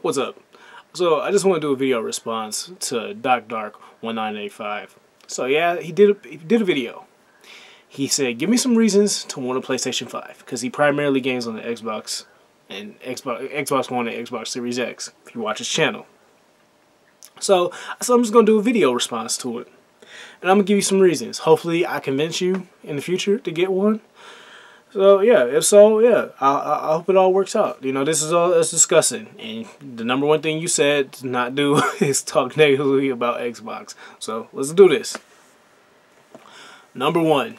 What's up? So I just want to do a video response to DocDark1985. So yeah, he did a video. He said, give me some reasons to want a PlayStation 5, because he primarily games on the Xbox and Xbox One and Xbox Series X, if you watch his channel. So I'm just going to do a video response to it. And I'm going to give you some reasons. Hopefully I convince you in the future to get one. So yeah, if so, yeah, I hope it all works out. You know, this is all us discussing, and the number one thing you said to not do is talk negatively about Xbox. So let's do this. Number one,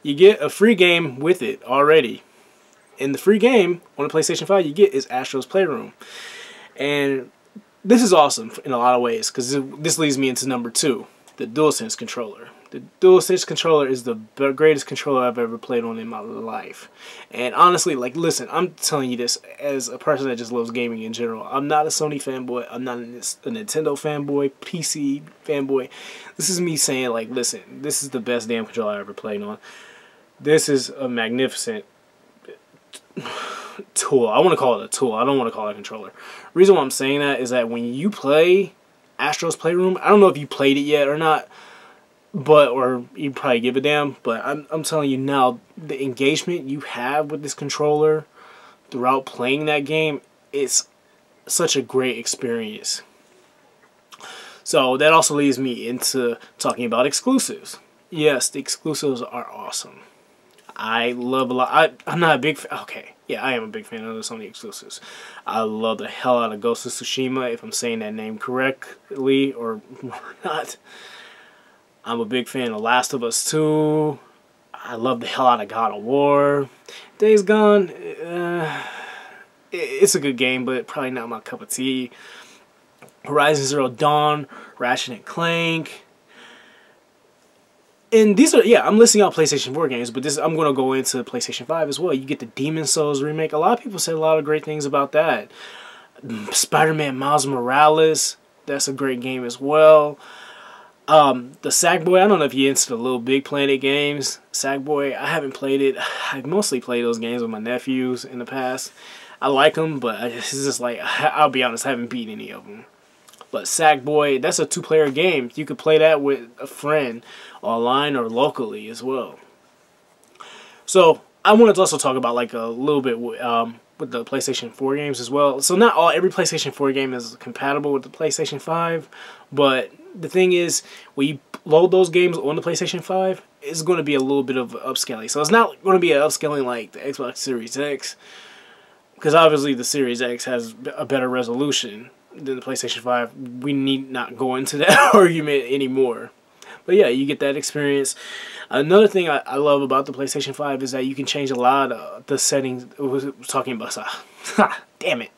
you get a free game with it already. And the free game on the PlayStation 5 you get is Astro's Playroom. And this is awesome in a lot of ways, because this leads me into number two, the DualSense controller. The DualSense controller is the greatest controller I've ever played on in my life. And honestly, like, listen, I'm telling you this as a person that just loves gaming in general. I'm not a Sony fanboy. I'm not a Nintendo fanboy, PC fanboy. This is me saying, like, listen, this is the best damn controller I ever played on. This is a magnificent tool. I want to call it a tool. I don't want to call it a controller. The reason why I'm saying that is that when you play Astro's Playroom, I don't know if you played it yet or not, or you probably give a damn, but I'm telling you now, the engagement you have with this controller throughout playing that game is such a great experience. So that also leads me into talking about exclusives. Yes, the exclusives are awesome. I love a lot. I'm not a big fan. Okay, yeah, I am a big fan of the Sony exclusives. I love the hell out of Ghost of Tsushima, if I'm saying that name correctly or not. I'm a big fan of Last of Us 2. I love the hell out of God of War. Days Gone, it's a good game, but probably not my cup of tea. Horizon Zero Dawn, Ratchet and Clank. And these are, yeah, I'm listing out PlayStation 4 games, but I'm going to go into PlayStation 5 as well. You get the Demon's Souls remake. A lot of people said a lot of great things about that. Spider-Man Miles Morales, that's a great game as well. The Sackboy, I don't know if you're into the Little Big Planet games. Sackboy, I haven't played it. I've mostly played those games with my nephews in the past. I like them, but it's just like, I'll be honest, I haven't beat any of them. But Sackboy, that's a two-player game. You could play that with a friend online or locally as well. So I wanted to also talk about like a little bit with the PlayStation 4 games as well. So not every PlayStation 4 game is compatible with the PlayStation 5, but the thing is, when you load those games on the PlayStation 5, it's going to be a little bit of upscaling. So it's not going to be an upscaling like the Xbox Series X, because obviously the Series X has a better resolution than the PlayStation 5. We need not go into that argument anymore. But yeah, you get that experience. Another thing I love about the PlayStation 5 is that you can change a lot of the settings. I was talking about, damn it.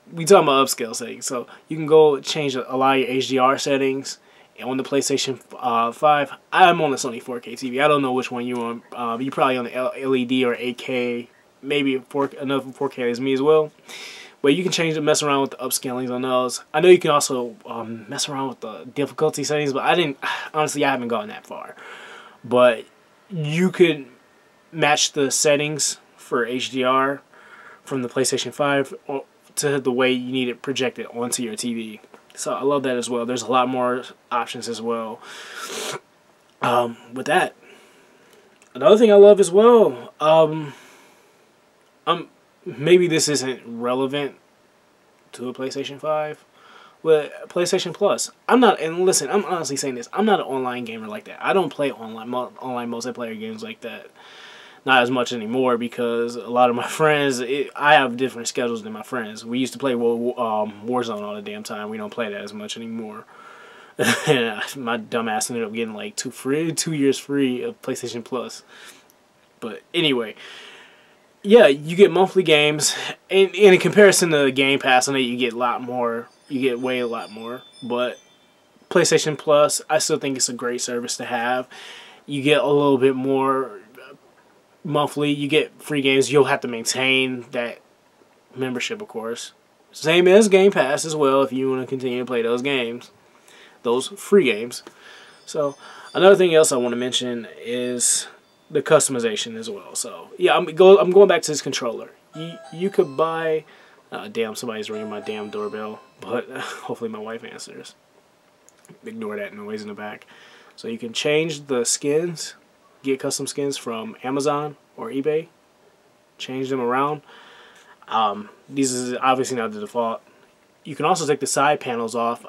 We talking about upscale settings. So you can go change a lot of your HDR settings on the PlayStation 5. I'm on the Sony 4K TV. I don't know which one you're on. You're probably on the LED or 8K, maybe another 4K as me as well. But you can mess around with the upscalings on those. I know you can also mess around with the difficulty settings, but honestly, I haven't gone that far. But you could match the settings for HDR from the PlayStation 5 to the way you need it projected onto your TV. So I love that as well. There's a lot more options as well. With that, another thing I love as well, maybe this isn't relevant to a PlayStation 5, but PlayStation Plus. And listen, I'm honestly saying this, I'm not an online gamer like that. I don't play online multiplayer games like that. Not as much anymore, because a lot of my friends, I have different schedules than my friends. We used to play Warzone all the damn time. We don't play that as much anymore. And my dumb ass ended up getting like 2 years free of PlayStation Plus. But anyway, yeah, you get monthly games, and in comparison to Game Pass, I know you get a lot more. You get way a lot more, but PlayStation Plus, I still think it's a great service to have. You get a little bit more monthly. You get free games. You'll have to maintain that membership, of course. Same as Game Pass as well, if you want to continue to play those games, those free games. So another thing else I want to mention is the customization as well. So yeah, I'm going back to this controller. You could buy Damn, somebody's ringing my damn doorbell. But hopefully my wife answers. Ignore that noise in the back. So you can change the skins, get custom skins from Amazon or eBay, change them around. These is obviously not the default. You can also take the side panels off.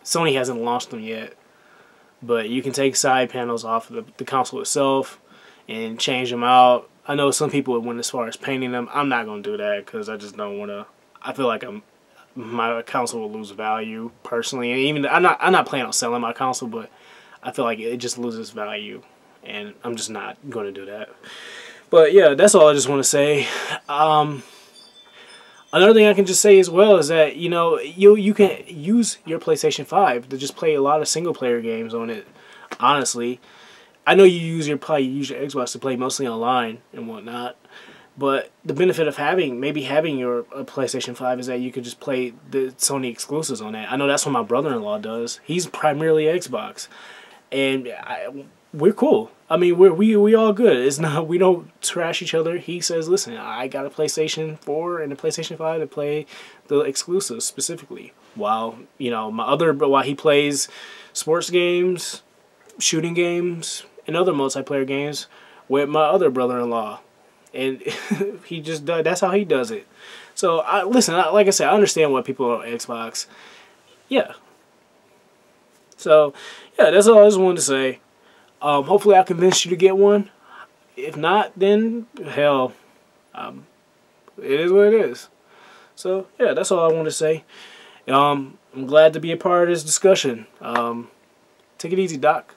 Sony hasn't launched them yet, but you can take side panels off of the console itself and change them out. I know some people would went as far as painting them. I'm not gonna do that because I just don't want to. I feel like my console will lose value personally, and even I'm not planning on selling my console, but I feel like it just loses value, and I'm just not going to do that. But yeah, that's all I just want to say. Another thing I can just say as well is that, you know, you can use your PlayStation 5 to just play a lot of single player games on it. Honestly, I know you probably use your Xbox to play mostly online and whatnot, but the benefit of maybe having your PlayStation 5 is that you could just play the Sony exclusives on that. I know that's what my brother-in-law does. He's primarily Xbox, and we're cool. I mean, we all good. It's not, we don't trash each other. He says, "Listen, I got a PlayStation 4 and a PlayStation 5 to play the exclusives specifically." While, you know, while he plays sports games, shooting games, and other multiplayer games with my other brother-in-law, and he just that's how he does it. So like I said, I understand why people are on Xbox. Yeah. So yeah, that's all I just wanted to say. Hopefully I convinced you to get one. If not, then hell, it is what it is. So yeah, that's all I want to say. I'm glad to be a part of this discussion. Take it easy, Doc.